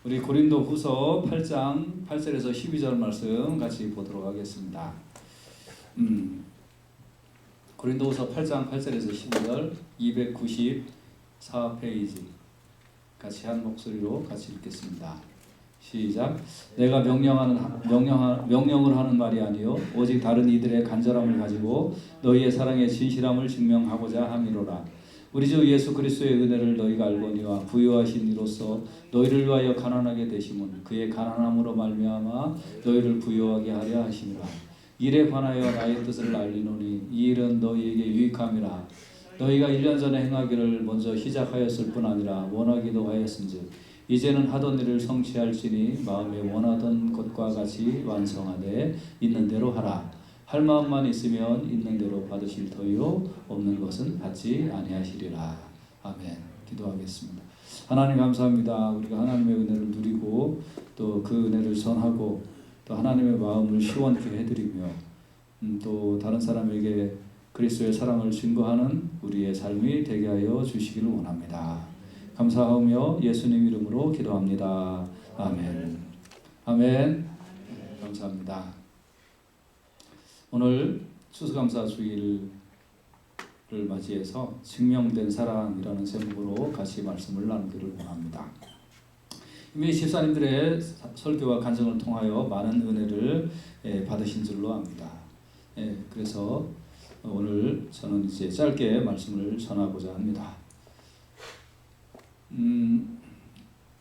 우리 고린도 후서 8장 8절에서 12절 말씀 같이 보도록 하겠습니다. 고린도 후서 8장 8절에서 12절 294페이지 같이 한 목소리로 같이 읽겠습니다. 시작. 내가 명령을 하는 말이 아니요 오직 다른 이들의 간절함을 가지고 너희의 사랑의 진실함을 증명하고자 함이로라. 우리 주 예수 그리스도의 은혜를 너희가 알거니와 부요하신 이로써 너희를 위하여 가난하게 되심은 그의 가난함으로 말미암아 너희를 부요하게 하려 하심이라. 일에 관하여 나의 뜻을 알리노니 이 일은 너희에게 유익함이라. 너희가 1년 전에 행하기를 먼저 시작하였을 뿐 아니라 원하기도 하였은즉 이제는 하던 일을 성취할지니 마음에 원하던 것과 같이 완성하되 있는 대로 하라. 할 마음만 있으면 있는 대로 받으실 터이요 없는 것은 받지 아니하시리라. 아멘. 기도하겠습니다. 하나님 감사합니다. 우리가 하나님의 은혜를 누리고 또 그 은혜를 전하고 또 하나님의 마음을 시원케 해드리며 또 다른 사람에게 그리스도의 사랑을 증거하는 우리의 삶이 되게 하여 주시기를 원합니다. 감사하며 예수님 이름으로 기도합니다. 아멘. 아멘. 감사합니다. 오늘 추수감사 주일을 맞이해서 증명된 사랑이라는 제목으로 같이 말씀을 나누기를 원합니다. 이미 집사님들의 설교와 간증을 통하여 많은 은혜를 받으신 줄로 압니다. 그래서 오늘 저는 이제 짧게 말씀을 전하고자 합니다.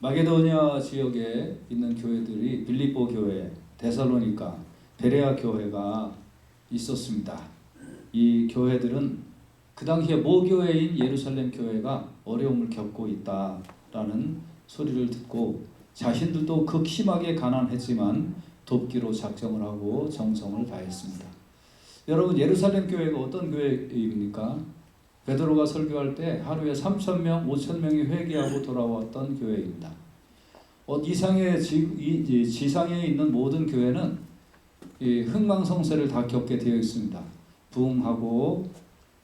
마게도니아 지역에 있는 교회들이 빌립보 교회, 데살로니가, 베레아 교회가 있었습니다. 이 교회들은 그 당시에 모교회인 예루살렘 교회가 어려움을 겪고 있다라는 소리를 듣고 자신들도 극심하게 가난했지만 돕기로 작정을 하고 정성을 다했습니다. 여러분, 예루살렘 교회가 어떤 교회입니까? 베드로가 설교할 때 하루에 3,000명, 5,000명이 회개하고 돌아왔던 교회입니다. 지상에 있는 모든 교회는 이 흥망성쇠를 다 겪게 되어 있습니다. 부흥하고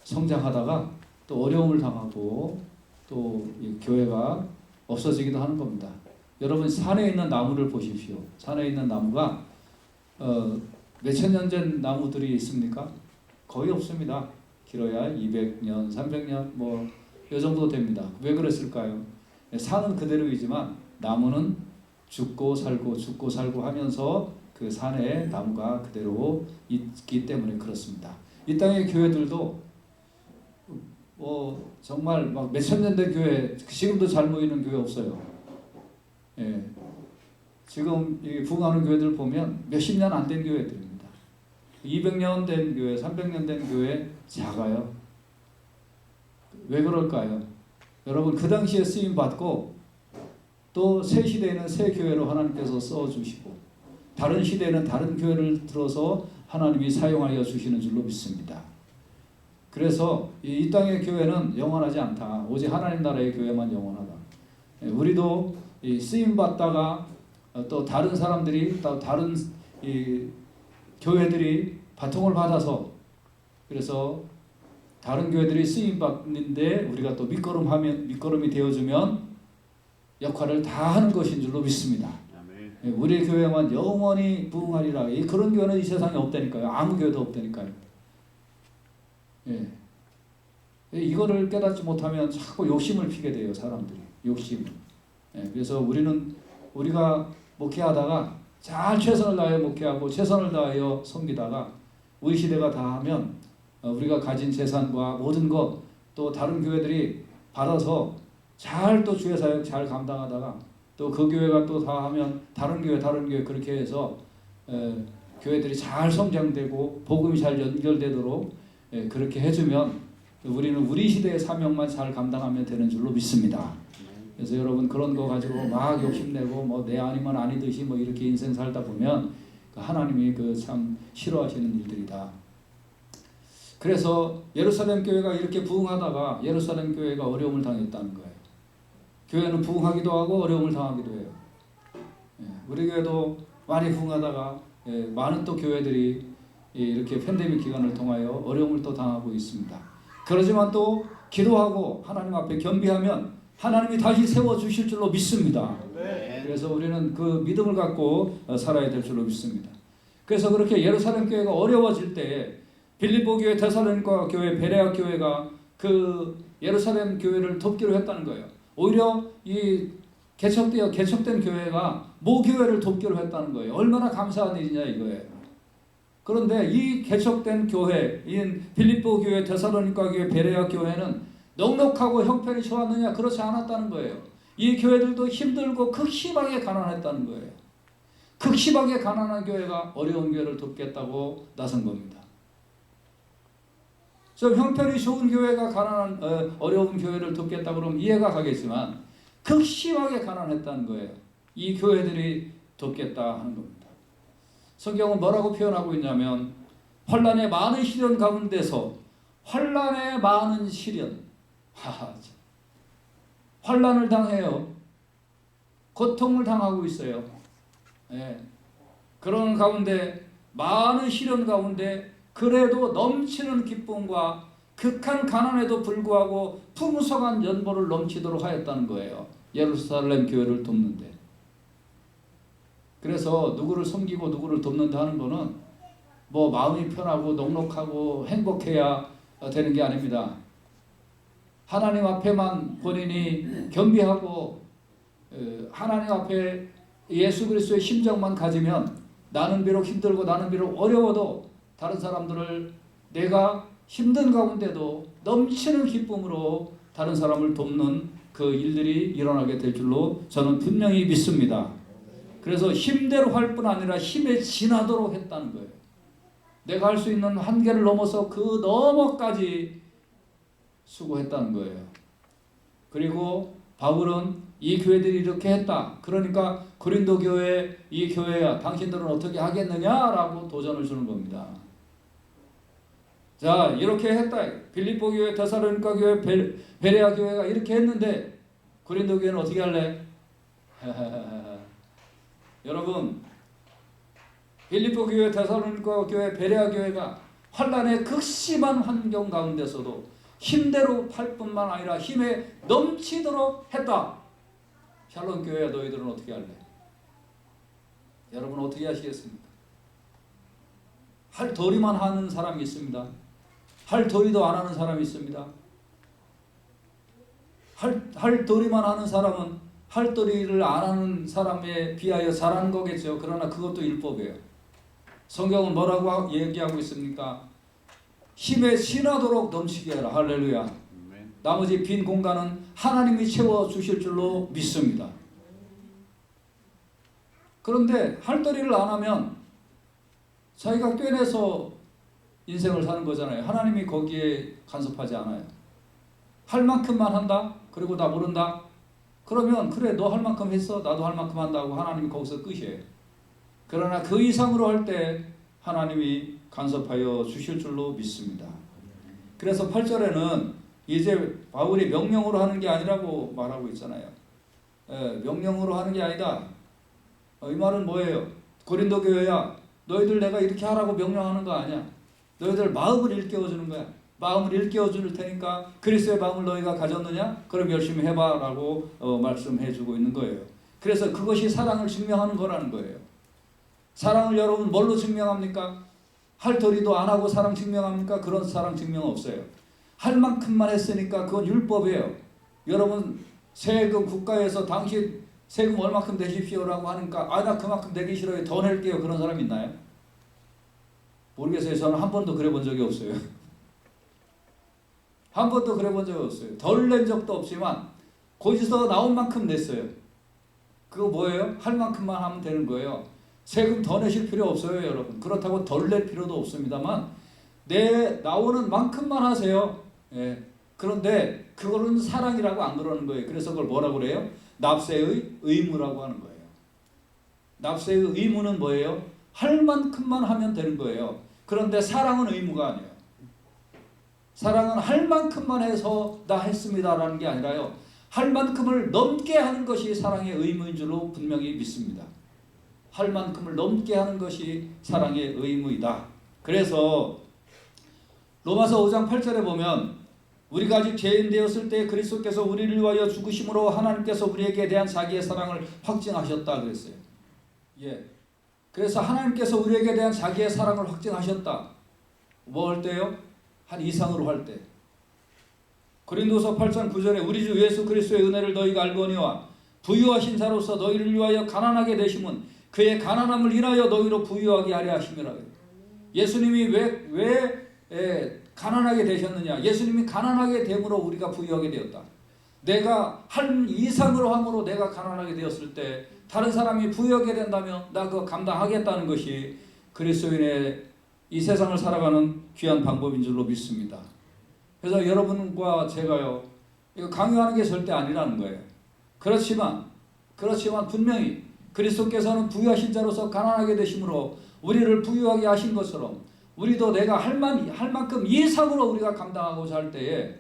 성장하다가 또 어려움을 당하고 또 이 교회가 없어지기도 하는 겁니다. 여러분, 산에 있는 나무를 보십시오. 산에 있는 나무가 몇천 년 된 나무들이 있습니까? 거의 없습니다. 길어야 200년, 300년 이 정도 됩니다. 왜 그랬을까요? 산은 그대로이지만 나무는 죽고 살고 하면서 그 산에 나무가 그대로 있기 때문에 그렇습니다. 이 땅의 교회들도 정말 막 몇천 년 된 교회, 지금도 잘 모이는 교회 없어요. 지금 부흥하는 교회들 보면 몇십 년 안 된 교회들입니다. 200년 된 교회, 300년 된 교회 작아요. 왜 그럴까요? 여러분, 그 당시에 쓰임 받고 또 새 시대에는 새 교회로 하나님께서 써주시고 다른 시대에는 다른 교회를 들어서 하나님이 사용하여 주시는 줄로 믿습니다. 그래서 이 땅의 교회는 영원하지 않다. 오직 하나님 나라의 교회만 영원하다. 우리도 쓰임 받다가 또 다른 사람들이 또 다른 교회들이 바통을 받아서 그래서 다른 교회들이 쓰임 받는데 우리가 또 밑거름이 되어주면 역할을 다 하는 것인 줄로 믿습니다. 우리 교회만 영원히 부흥하리라. 그런 교회는 이 세상에 없다니까요. 아무 교회도 없다니까요. 이거를 깨닫지 못하면 자꾸 욕심을 피게 돼요. 사람들이 욕심. 그래서 우리가 목회하다가 잘 최선을 다하여 목회하고 최선을 다하여 섬기다가 우리 시대가 다 하면 우리가 가진 재산과 모든 것 또 다른 교회들이 받아서 잘 또 주의 사역 잘 감당하다가 또 그 교회가 또 다 하면 다른 교회 그렇게 해서 교회들이 잘 성장되고 복음이 잘 연결되도록 그렇게 해주면 우리는 우리 시대의 사명만 잘 감당하면 되는 줄로 믿습니다. 그래서 여러분, 그런 거 가지고 막 욕심내고 내 아니면 아니듯이 이렇게 인생 살다 보면 하나님이 참 싫어하시는 일들이다. 그래서 예루살렘 교회가 이렇게 부흥하다가 예루살렘 교회가 어려움을 당했다는 거예요. 교회는 부흥하기도 하고 어려움을 당하기도 해요. 우리 교회도 많이 부흥하다가 많은 또 교회들이 이렇게 팬데믹 기간을 통하여 어려움을 또 당하고 있습니다. 그러지만 또 기도하고 하나님 앞에 겸비하면 하나님이 다시 세워주실 줄로 믿습니다. 그래서 우리는 그 믿음을 갖고 살아야 될 줄로 믿습니다. 그래서 그렇게 예루살렘 교회가 어려워질 때 빌립보 교회, 데살로니가 교회, 베레아 교회가 그 예루살렘 교회를 돕기로 했다는 거예요. 오히려 이 개척된 교회가 모교회를 돕기로 했다는 거예요. 얼마나 감사한 일이냐 이거예요. 그런데 이 개척된 교회인 빌립보 교회, 데살로니가 교회, 베레아 교회는 넉넉하고 형편이 좋았느냐? 그렇지 않았다는 거예요. 이 교회들도 힘들고 극심하게 가난했다는 거예요. 극심하게 가난한 교회가 어려운 교회를 돕겠다고 나선 겁니다. 좀 형편이 좋은 교회가 어려운 교회를 돕겠다 그러면 이해가 가겠지만 극심하게 가난했다는 거예요. 이 교회들이 돕겠다 하는 겁니다. 성경은 뭐라고 표현하고 있냐면 환난의 많은 시련 가운데서 환난의 많은 시련 환난을 당해요. 고통을 당하고 있어요. 예. 그런 가운데 많은 시련 가운데 그래도 넘치는 기쁨과 극한 가난에도 불구하고 풍성한 연보를 넘치도록 하였다는 거예요. 예루살렘 교회를 돕는데. 그래서 누구를 섬기고 누구를 돕는다 하는 거는 뭐 마음이 편하고 넉넉하고 행복해야 되는 게 아닙니다. 하나님 앞에만 본인이 겸비하고 하나님 앞에 예수 그리스도의 심정만 가지면 나는 비록 힘들고 나는 비록 어려워도 다른 사람들을 내가 힘든 가운데도 넘치는 기쁨으로 다른 사람을 돕는 그 일들이 일어나게 될 줄로 저는 분명히 믿습니다. 그래서 힘대로 할 뿐 아니라 힘에 지나도록 했다는 거예요. 내가 할 수 있는 한계를 넘어서 그 너머까지 수고했다는 거예요. 그리고 바울은 이 교회들이 이렇게 했다. 그러니까 고린도 교회, 이 교회야 당신들은 어떻게 하겠느냐라고 도전을 주는 겁니다. 자, 이렇게 했다. 빌립보 교회, 데살로니가 교회, 베레아 교회가 이렇게 했는데 고린도 교회는 어떻게 할래? 여러분, 빌립보 교회, 데살로니가 교회, 베레아 교회가 환난의 극심한 환경 가운데서도 힘대로 할 뿐만 아니라 힘에 넘치도록 했다. 샬롬 교회야 너희들은 어떻게 할래? 여러분 어떻게 하시겠습니까? 할 도리만 하는 사람이 있습니다. 할 도리도 안 하는 사람이 있습니다. 할 도리만 하는 사람은 할 도리를 안 하는 사람에 비하여 잘하는 거겠죠. 그러나 그것도 율법이에요. 성경은 뭐라고 얘기하고 있습니까? 힘에 지나도록 넘치게 하라. 할렐루야. 나머지 빈 공간은 하나님이 채워주실 줄로 믿습니다. 그런데 할 도리를 안 하면 자기가 꿰내서 인생을 사는 거잖아요. 하나님이 거기에 간섭하지 않아요. 할 만큼만 한다? 그리고 나 모른다? 그러면 그래 너 할 만큼 했어? 나도 할 만큼 한다고 하나님이 거기서 끝이에요. 그러나 그 이상으로 할 때 하나님이 간섭하여 주실 줄로 믿습니다. 그래서 8절에는 이제 바울이 명령으로 하는 게 아니라고 말하고 있잖아요. 명령으로 하는 게 아니다. 이 말은 뭐예요? 고린도 교회야 너희들 내가 이렇게 하라고 명령하는 거 아니야. 너희들 마음을 일깨워주는 거야. 마음을 일깨워줄 테니까 그리스도의 마음을 너희가 가졌느냐? 그럼 열심히 해봐 라고 말씀해주고 있는 거예요. 그래서 그것이 사랑을 증명하는 거라는 거예요. 사랑을 여러분 뭘로 증명합니까? 할 도리도 안 하고 사랑 증명합니까? 그런 사랑 증명 없어요. 할 만큼만 했으니까 그건 율법이에요. 여러분 세금 국가에서 당신 세금 얼마큼 내십시오라고 하니까 나 그만큼 내기 싫어요. 더 낼게요. 그런 사람 있나요? 모르겠어요. 저는 한 번도 그래 본 적이 없어요. 한 번도 그래 본 적이 없어요. 덜 낸 적도 없지만 거기서 나온 만큼 냈어요. 그거 뭐예요? 할 만큼만 하면 되는 거예요. 세금 더 내실 필요 없어요, 여러분. 그렇다고 덜 낼 필요도 없습니다만 나오는 만큼만 하세요. 예. 그런데 그거는 사랑이라고 안 그러는 거예요. 그래서 그걸 뭐라고 그래요? 납세의 의무라고 하는 거예요. 납세의 의무는 뭐예요? 할 만큼만 하면 되는 거예요. 그런데 사랑은 의무가 아니에요. 사랑은 할 만큼만 해서 나 했습니다라는 게 아니라요. 할 만큼을 넘게 하는 것이 사랑의 의무인 줄로 분명히 믿습니다. 할 만큼을 넘게 하는 것이 사랑의 의무이다. 그래서 로마서 5장 8절에 보면 우리가 아직 죄인 되었을 때 그리스도께서 우리를 위하여 죽으심으로 하나님께서 우리에게 대한 자기의 사랑을 확증하셨다 그랬어요. 예. 그래서 하나님께서 우리에게 대한 자기의 사랑을 확증하셨다. 뭐 할 때요? 한 이상으로 할 때. 고린도서 8장 9절에 우리 주 예수 그리스도의 은혜를 너희가 알거니와 부유하신 자로서 너희를 위하여 가난하게 되심은 그의 가난함을 인하여 너희로 부유하게 하려 하심이라. 예수님이 왜 가난하게 되셨느냐? 예수님이 가난하게 됨으로 우리가 부유하게 되었다. 내가 한 이상으로 함으로 내가 가난하게 되었을 때 다른 사람이 부유하게 된다면 나 그거 감당하겠다는 것이 그리스도인의 이 세상을 살아가는 귀한 방법인 줄로 믿습니다. 그래서 여러분과 제가요, 이거 강요하는 게 절대 아니라는 거예요. 그렇지만 분명히 그리스도께서는 부유하신 자로서 가난하게 되심으로 우리를 부유하게 하신 것처럼 우리도 내가 할 만큼 이상으로 우리가 감당하고자 할 때에,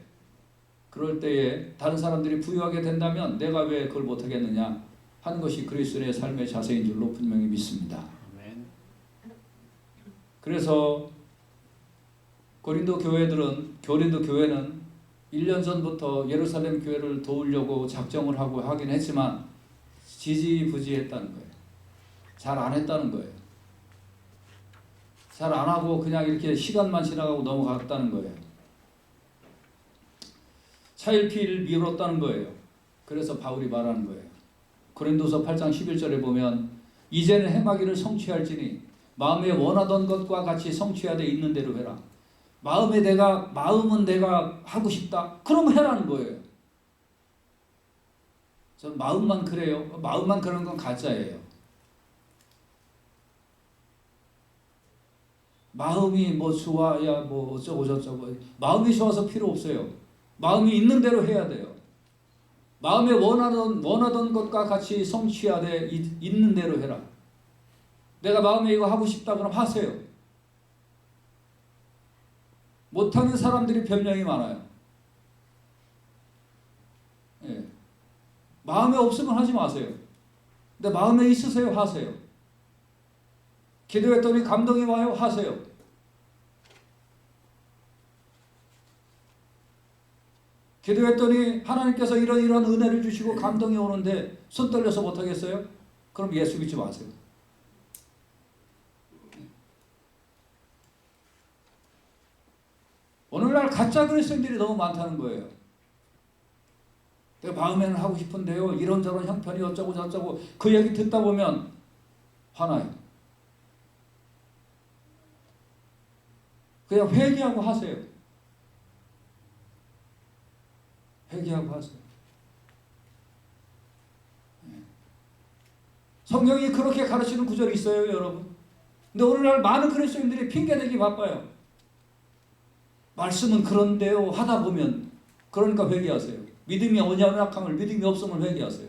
그럴 때에 다른 사람들이 부유하게 된다면 내가 왜 그걸 못하겠느냐 하는 것이 그리스도의 삶의 자세인 줄로 분명히 믿습니다. 그래서 고린도 교회는 1년 전부터 예루살렘 교회를 도우려고 작정을 하고 하긴 했지만 지지부지했다는 거예요. 잘 안 했다는 거예요. 잘 안 하고 그냥 이렇게 시간만 지나가고 넘어갔다는 거예요. 차일피일 미뤘다는 거예요. 그래서 바울이 말하는 거예요. 고린도서 8장 11절에 보면 이제는 행하기를 성취할지니 마음에 원하던 것과 같이 성취하되 있는 대로 해라. 마음은 내가 하고 싶다. 그럼 해라는 거예요. 전 마음만 그래요. 마음만 그런 건 가짜예요. 마음이 뭐 좋아야 뭐 어쩌고 저쩌고, 마음이 좋아서 필요 없어요. 마음이 있는 대로 해야 돼요. 마음에 원하던 것과 같이 성취하되 있는 대로 해라. 내가 마음에 이거 하고 싶다 그럼 하세요. 못하는 사람들이 변명이 많아요. 예. 마음에 없으면 하지 마세요. 근데 마음에 있으세요? 하세요. 기도했더니 감동이 와요? 하세요. 기도했더니 하나님께서 이런 은혜를 주시고 감동이 오는데 손 떨려서 못하겠어요? 그럼 예수 믿지 마세요. 오늘날 가짜 그리스도인들이 너무 많다는 거예요. 내가 마음에는 하고 싶은데요, 이런저런 형편이 어쩌고 저쩌고, 그 얘기 듣다 보면 화나요. 그냥 회개하고 하세요. 회개하고 하세요. 성경이 그렇게 가르치는 구절이 있어요, 여러분. 근데 오늘날 많은 그리스도인들이 핑계대기 바빠요. 말씀은 그런데요 하다 보면, 그러니까 회개하세요. 믿음이 연약함을, 믿음이 없음을 회개하세요.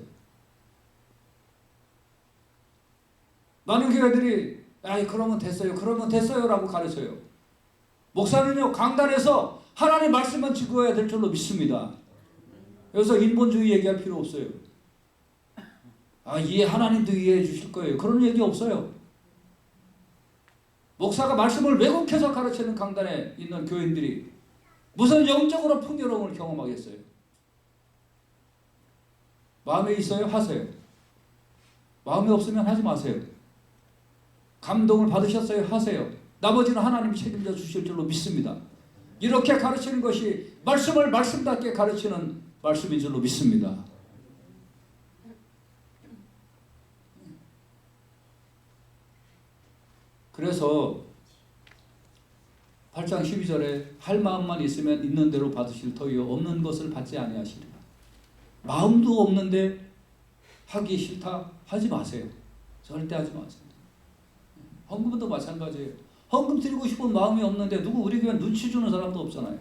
많은 교회들이 그러면 됐어요 라고 가르쳐요. 목사님요, 강단에서 하나님 말씀만 지고야 될 줄로 믿습니다. 여기서 인본주의 얘기할 필요 없어요. 하나님도 이해해 주실 거예요. 그런 얘기 없어요. 목사가 말씀을 왜곡해서 가르치는 강단에 있는 교인들이 무슨 영적으로 풍요로움을 경험하겠어요? 마음에 있어요? 하세요. 마음에 없으면 하지 마세요. 감동을 받으셨어요? 하세요. 나머지는 하나님이 책임져 주실 줄로 믿습니다. 이렇게 가르치는 것이 말씀을 말씀답게 가르치는 말씀인 줄로 믿습니다. 그래서 8장 12절에 할 마음만 있으면 있는 대로 받으실 터이요 없는 것을 받지 아니하시리라. 마음도 없는데 하기 싫다? 하지 마세요. 절대 하지 마세요. 헌금도 마찬가지예요. 헌금 드리고 싶은 마음이 없는데 우리 교회 눈치 주는 사람도 없잖아요.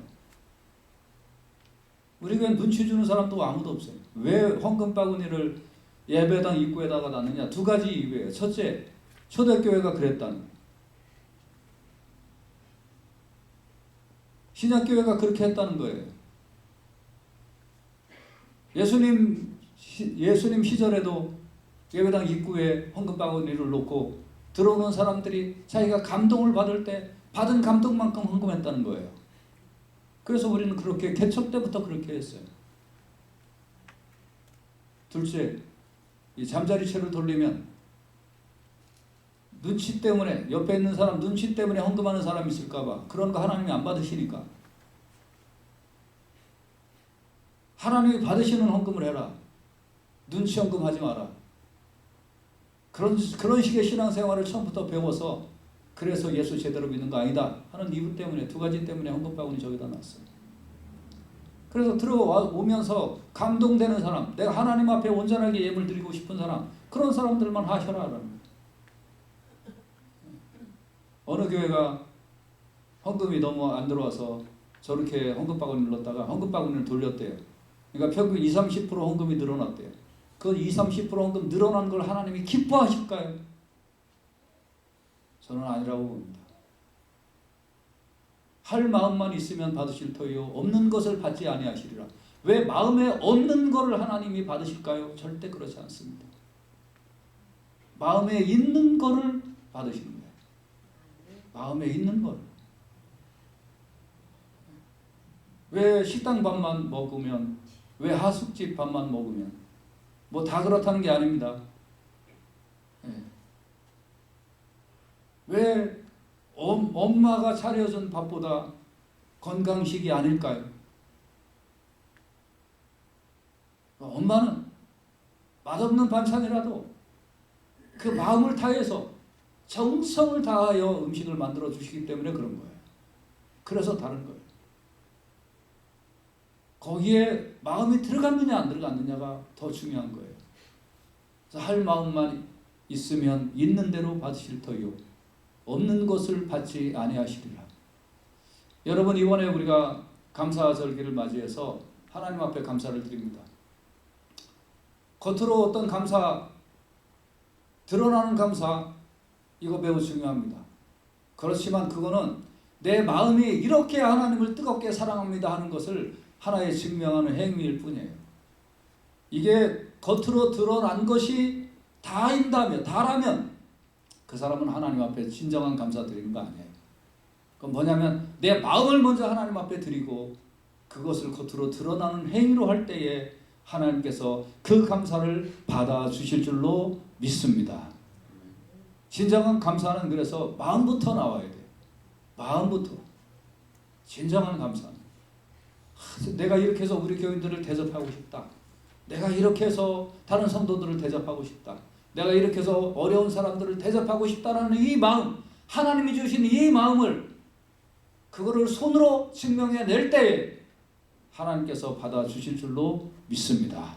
우리 교회 눈치 주는 사람도 아무도 없어요. 왜 헌금 바구니를 예배당 입구에다가 놨느냐? 두 가지 이유예요. 첫째, 초대교회가 그랬다는 거예요. 신약교회가 그렇게 했다는 거예요. 예수님 시절에도 예배당 입구에 헌금 바구니를 놓고 들어오는 사람들이 자기가 감동을 받을 때 받은 감동만큼 헌금했다는 거예요. 그래서 우리는 그렇게 개척 때부터 그렇게 했어요. 둘째, 이 잠자리채를 돌리면 눈치 때문에, 옆에 있는 사람 눈치 때문에 헌금하는 사람이 있을까봐 그런 거 하나님이 안 받으시니까 하나님이 받으시는 헌금을 해라. 눈치 헌금 하지 마라. 그런 식의 신앙생활을 처음부터 배워서 그래서 예수 제대로 믿는 거 아니다 하는 이유 때문에, 두 가지 때문에 헌금바구니 저기다 놨어요. 그래서 들어오면서 감동되는 사람, 내가 하나님 앞에 온전하게 예물 드리고 싶은 사람, 그런 사람들만 하셔라 라는 거예요. 어느 교회가 헌금이 너무 안 들어와서 저렇게 헌금바구니를 넣었다가 헌금바구니를 돌렸대요. 그러니까 평균 20-30% 헌금이 늘어났대요. 그 20-30% 헌금 늘어난 걸 하나님이 기뻐하실까요? 저는 아니라고 봅니다. 할 마음만 있으면 받으실 터이요 없는 것을 받지 아니하시리라. 왜 마음에 없는 것을 하나님이 받으실까요? 절대 그렇지 않습니다. 마음에 있는 것을 받으시는 거예요. 마음에 있는 것. 왜 식당 밥만 먹으면, 왜 하숙집 밥만 먹으면, 뭐 다 그렇다는 게 아닙니다. 왜 엄마가 차려준 밥보다 건강식이 아닐까요? 엄마는 맛없는 반찬이라도 그 마음을 다해서 정성을 다하여 음식을 만들어 주시기 때문에 그런 거예요. 그래서 다른 거예요. 거기에 마음이 들어갔느냐 안 들어갔느냐가 더 중요한 거예요. 그래서 할 마음만 있으면 있는 대로 받으실 터이요 없는 것을 받지 아니하시리라. 여러분, 이번에 우리가 감사절기를 맞이해서 하나님 앞에 감사를 드립니다. 겉으로 어떤 감사, 드러나는 감사, 이거 매우 중요합니다. 그렇지만 그거는 내 마음이 이렇게 하나님을 뜨겁게 사랑합니다 하는 것을 하나의 증명하는 행위일 뿐이에요. 이게 겉으로 드러난 것이 다라면 그 사람은 하나님 앞에 진정한 감사 드리는 거 아니에요. 그건 뭐냐면 내 마음을 먼저 하나님 앞에 드리고 그것을 겉으로 드러나는 행위로 할 때에 하나님께서 그 감사를 받아주실 줄로 믿습니다. 진정한 감사는 그래서 마음부터 나와야 돼요. 마음부터. 진정한 감사. 내가 이렇게 해서 우리 교인들을 대접하고 싶다. 내가 이렇게 해서 다른 성도들을 대접하고 싶다. 내가 이렇게 해서 어려운 사람들을 대접하고 싶다라는 이 마음, 하나님이 주신 이 마음을 그거를 손으로 증명해낼 때에 하나님께서 받아주실 줄로 믿습니다.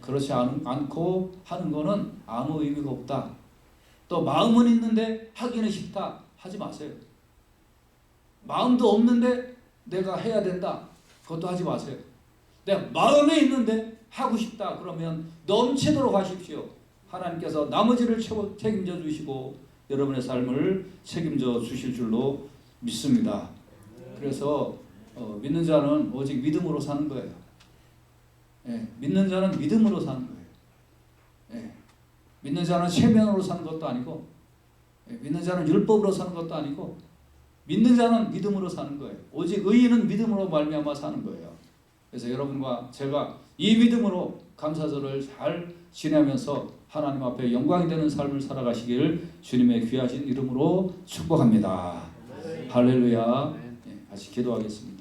그렇지 않고 하는 거는 아무 의미가 없다. 또 마음은 있는데 하기는 싫다. 하지 마세요. 마음도 없는데 내가 해야 된다. 그것도 하지 마세요. 내가 마음에 있는데 하고 싶다. 그러면 넘치도록 하십시오. 하나님께서 나머지를 책임져 주시고 여러분의 삶을 책임져 주실 줄로 믿습니다. 그래서 믿는 자는 오직 믿음으로 사는 거예요. 믿는 자는 믿음으로 사는 거예요. 믿는 자는 체면으로 사는 것도 아니고 믿는 자는 율법으로 사는 것도 아니고 믿는 자는 믿음으로 사는 거예요. 오직 의인은 믿음으로 말미암아 사는 거예요. 그래서 여러분과 제가 이 믿음으로 감사절을 잘 지내면서 하나님 앞에 영광이 되는 삶을 살아가시기를 주님의 귀하신 이름으로 축복합니다. 할렐루야. 같이 기도하겠습니다.